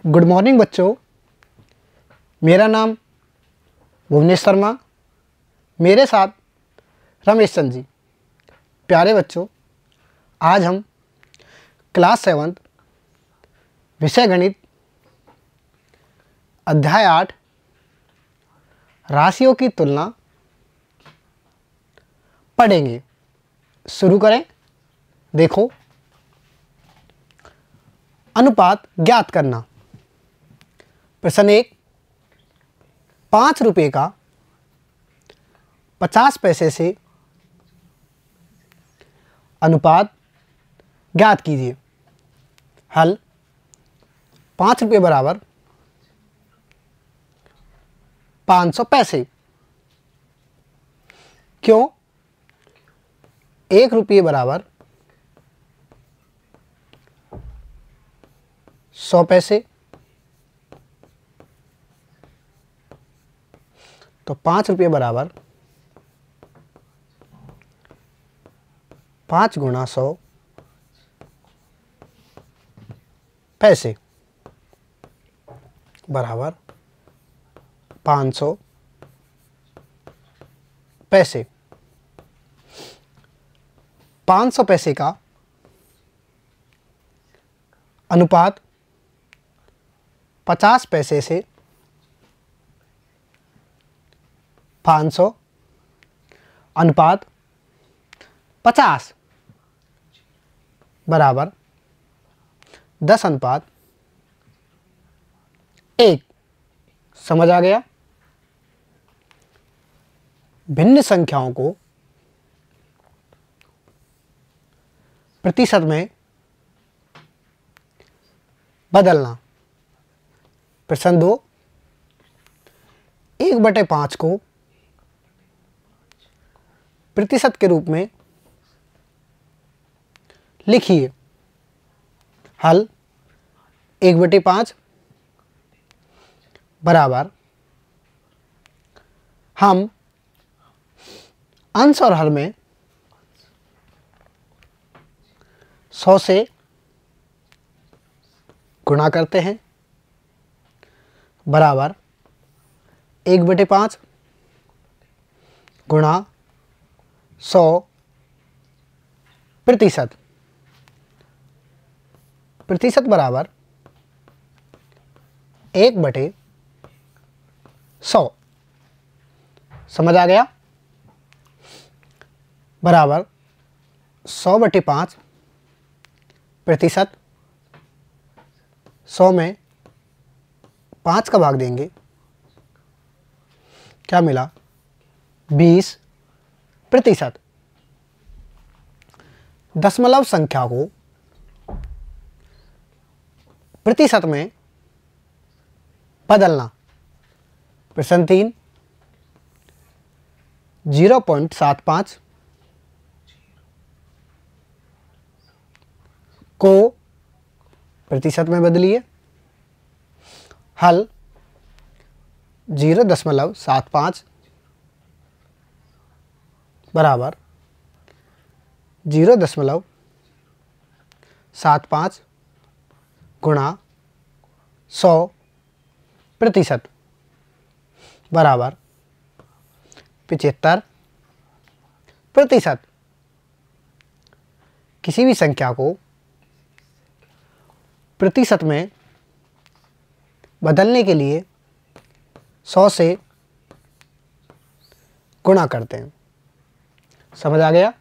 Good morning बच्चों। मेरा नाम भुवनेश शर्मा, मेरे साथ रमेश चंद जी। प्यारे बच्चों, आज हम क्लास 7 विषय गणित अध्याय 8 राशियों की तुलना पढ़ेंगे। शुरू करें। देखो, अनुपात ज्ञात करना। प्रश्न 1, 5 रुपये का 50 पैसे से अनुपात ज्ञात कीजिए। हल। 5 रुपये बराबर 500 पैसे। क्यों? 1 रुपये बराबर 100 पैसे। तो 5 रुपये बराबर 5 गुणा 100 पैसे बराबर 500 पैसे। 500 पैसे का अनुपात 50 पैसे से 500 अनुपात 50 बराबर 10 अनुपात 1। समझ आ गया? भिन्न संख्याओं को प्रतिशत में बदलना। प्रश्न 2, 1/5 को प्रतिशत के रूप में लिखिए। हल। 1/5 बराबर, हम अंश और हर में 100 से गुणा करते हैं, बराबर 1/5 गुणा 100 प्रतिशत। प्रतिशत बराबर 1/100। समझ आ गया? बराबर 100/5 प्रतिशत। 100 में 5 का भाग देंगे, क्या मिला? 20 प्रतिशत। दशमलव संख्या को प्रतिशत में बदलना। प्रश्न 3, 0.75 को प्रतिशत में बदलिए। हल। 0.75 बराबर 0.75 गुणा 100 प्रतिशत बराबर 75 प्रतिशत। किसी भी संख्या को प्रतिशत में बदलने के लिए 100 से गुणा करते हैं। समझ आ गया?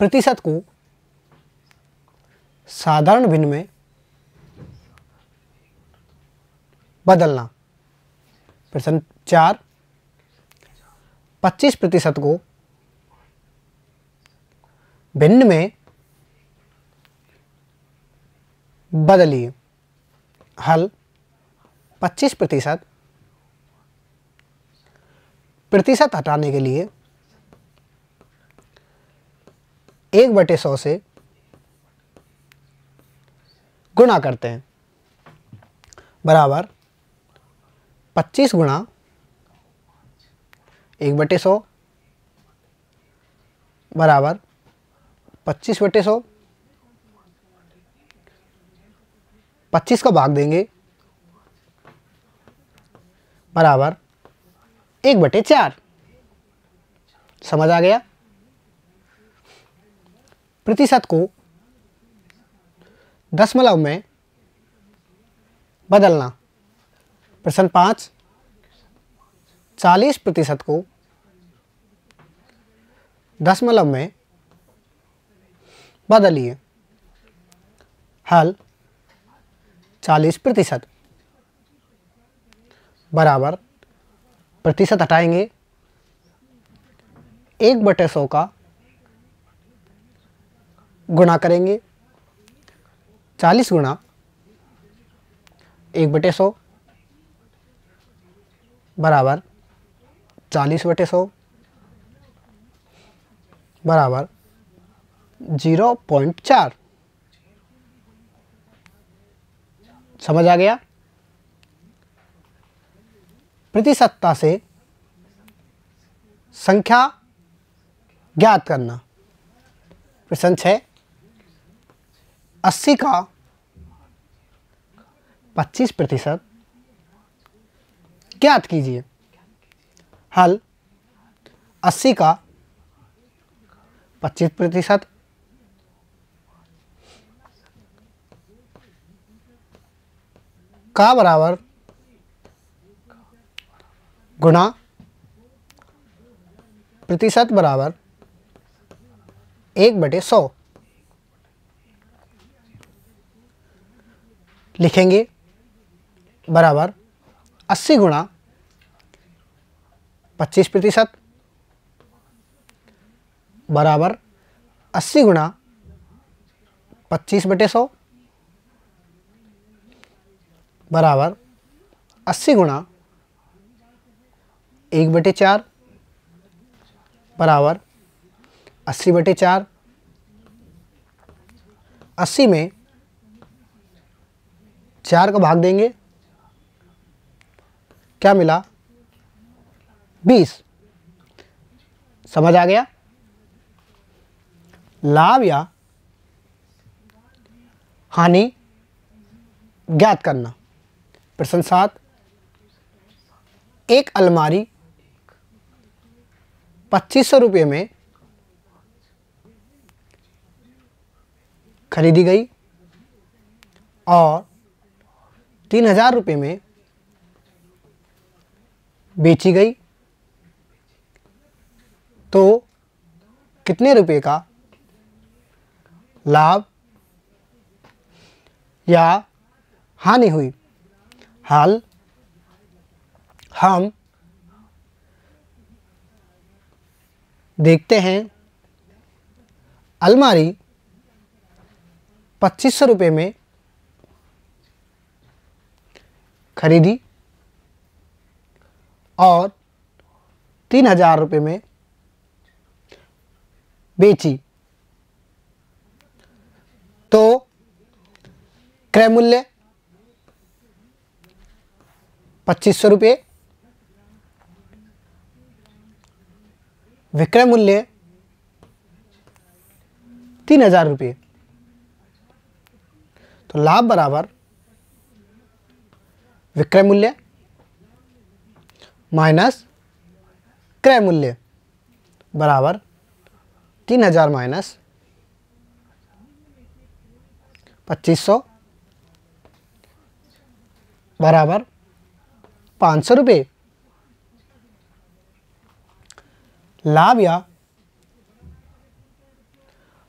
प्रतिशत को साधारण भिन्न में बदलना। प्रश्न 4, 25 प्रतिशत को भिन्न में बदलिए। हल। 25 प्रतिशत प्रतिशत हटाने के लिए 1/100 से गुणा करते हैं, बराबर 25 गुणा 1/100 बराबर 25/100 25 का भाग देंगे बराबर 1/4। समझ आ गया। प्रतिशत को दशमलव में बदलना। प्रश्न 5, 40% को दशमलव में बदलिए। हल 40% बराबर प्रतिशत हटाएंगे 1/100 का गुणा करेंगे 40 गुणा 1/100 बराबर 40/100 बराबर 0.4। समझ आ गया। प्रतिशतता से संख्या ज्ञात करना। प्रश्न 6, 80 का 25% ज्ञात कीजिए। हल 80 का 25% का बराबर गुणा प्रतिशत बराबर 1/100 लिखेंगे बराबर 80 गुणा 25% बराबर 80 गुणा 25/100 बराबर 80 गुणा 1/4 बराबर 80/4। 80 में 4 का भाग देंगे, क्या मिला? 20। समझ आ गया। लाभ या हानि ज्ञात करना। प्रश्न 7, एक अलमारी 2500 रुपये में खरीदी गई और 3000 रुपये में बेची गई, तो कितने रुपए का लाभ या हानि हुई? हल हम देखते हैं। अलमारी 2500 रुपये में खरीदी और 3000 रुपये में बेची, तो क्रय मूल्य 2500 रुपये, विक्रय मूल्य 3000 रुपये। तो लाभ बराबर विक्रय मूल्य माइनस क्रय मूल्य बराबर 3000 माइनस 2500 बराबर 500 रुपये। लाभ या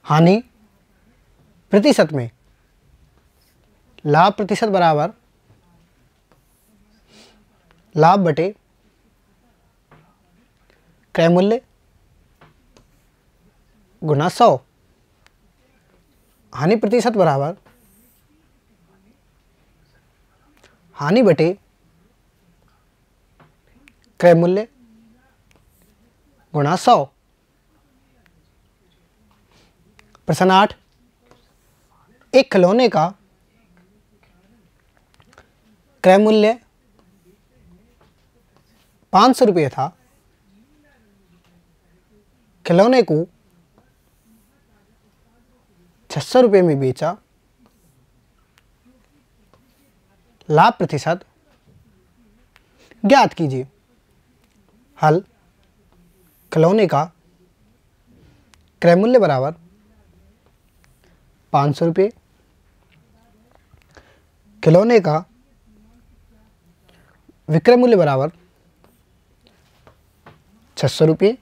हानि प्रतिशत में। लाभ प्रतिशत बराबर लाभ बटे क्रय मूल्य गुना 100। हानि प्रतिशत बराबर हानि बटे क्रय मूल्य गुणा 100। प्रश्न 8, एक खिलौने का क्रय मूल्य 500 रुपये था। खिलौने को 600 रुपये में बेचा लाभ प्रतिशत ज्ञात कीजिए। हल खिलौने का क्रय मूल्य बराबर 500 रुपये, खिलौने का विक्रय मूल्य बराबर 600 रुपये,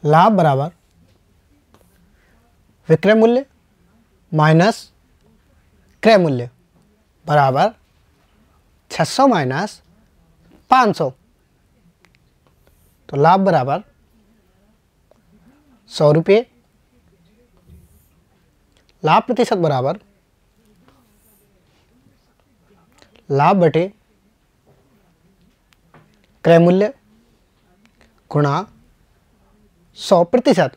लाभ बराबर विक्रय मूल्य माइनस क्रय मूल्य बराबर 600 माइनस 500, तो लाभ बराबर 100 रुपये, लाभ प्रतिशत बराबर लाभ बटे क्रय मूल्य गुणा 100%।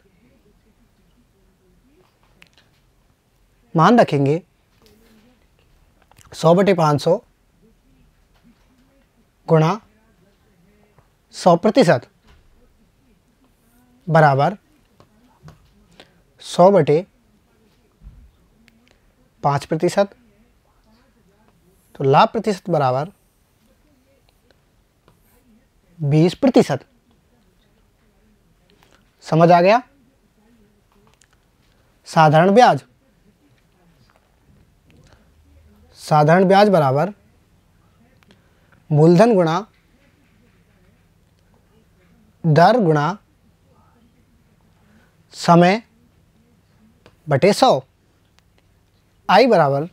मान रखेंगे 100/500 गुणा 100% बराबर 100/5%, तो लाभ प्रतिशत बराबर 20%। समझ आ गया? साधारण ब्याज, साधारण ब्याज बराबर मूलधन गुणा दर गुणा समय बटे 100। आई बराबर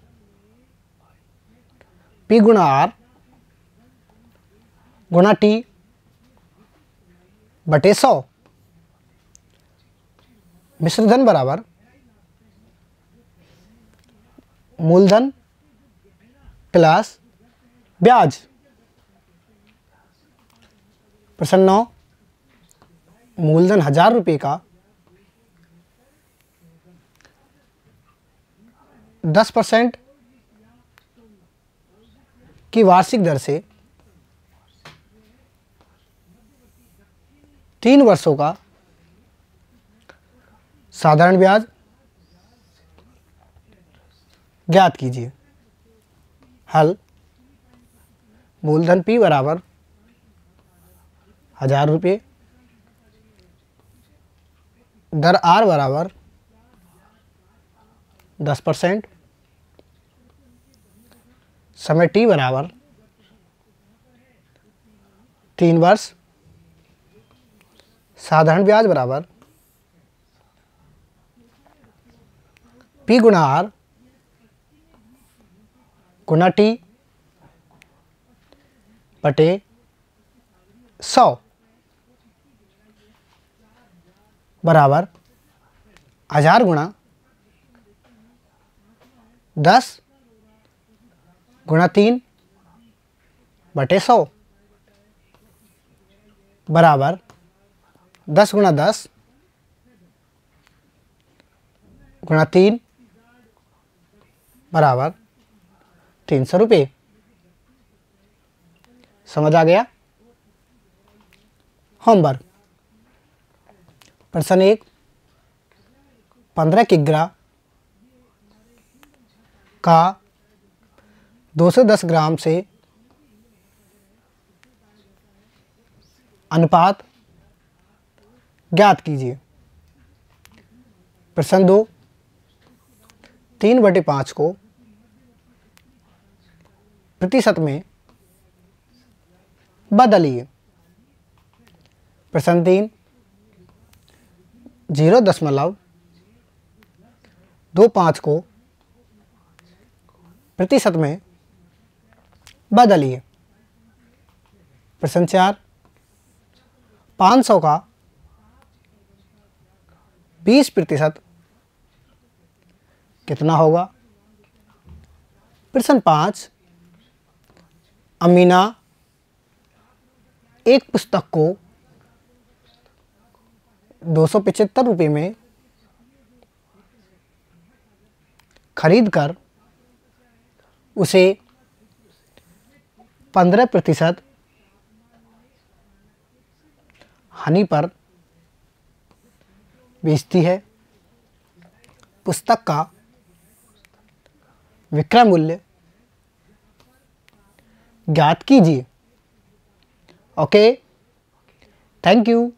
पी गुणा आर गुणा टी बटे 100। मिश्रधन बराबर मूलधन प्लस ब्याज। प्रश्न 9, मूलधन 1000 रुपये का 10% की वार्षिक दर से 3 वर्षों का साधारण ब्याज ज्ञात कीजिए। हल मूलधन P बराबर 1000 रुपये, दर R बराबर 10%, समय T बराबर 3 वर्ष, साधारण ब्याज बराबर P गुणा R गुणा T बटे 100 बराबर 1000 गुणा 10 गुणा 3 बटे 100 बराबर 10 गुणा 10 गुणा 3 बराबर 300 रुपये। समझ आ गया? होमवर्क, प्रश्न 1, 15 किग्रा का 210 ग्राम से अनुपात ज्ञात कीजिए। प्रश्न 2, 3/5 को प्रतिशत में बदलिए। प्रश्न 3, 0.25 को प्रतिशत में बदलिए। प्रश्न 4, 500 का 20% कितना होगा? प्रश्न 5, अमीना एक पुस्तक को 275 रुपये में खरीद कर उसे 15% हानि पर बेचती है। पुस्तक का विक्रय मूल्य ज्ञात कीजिए। Okay, thank you.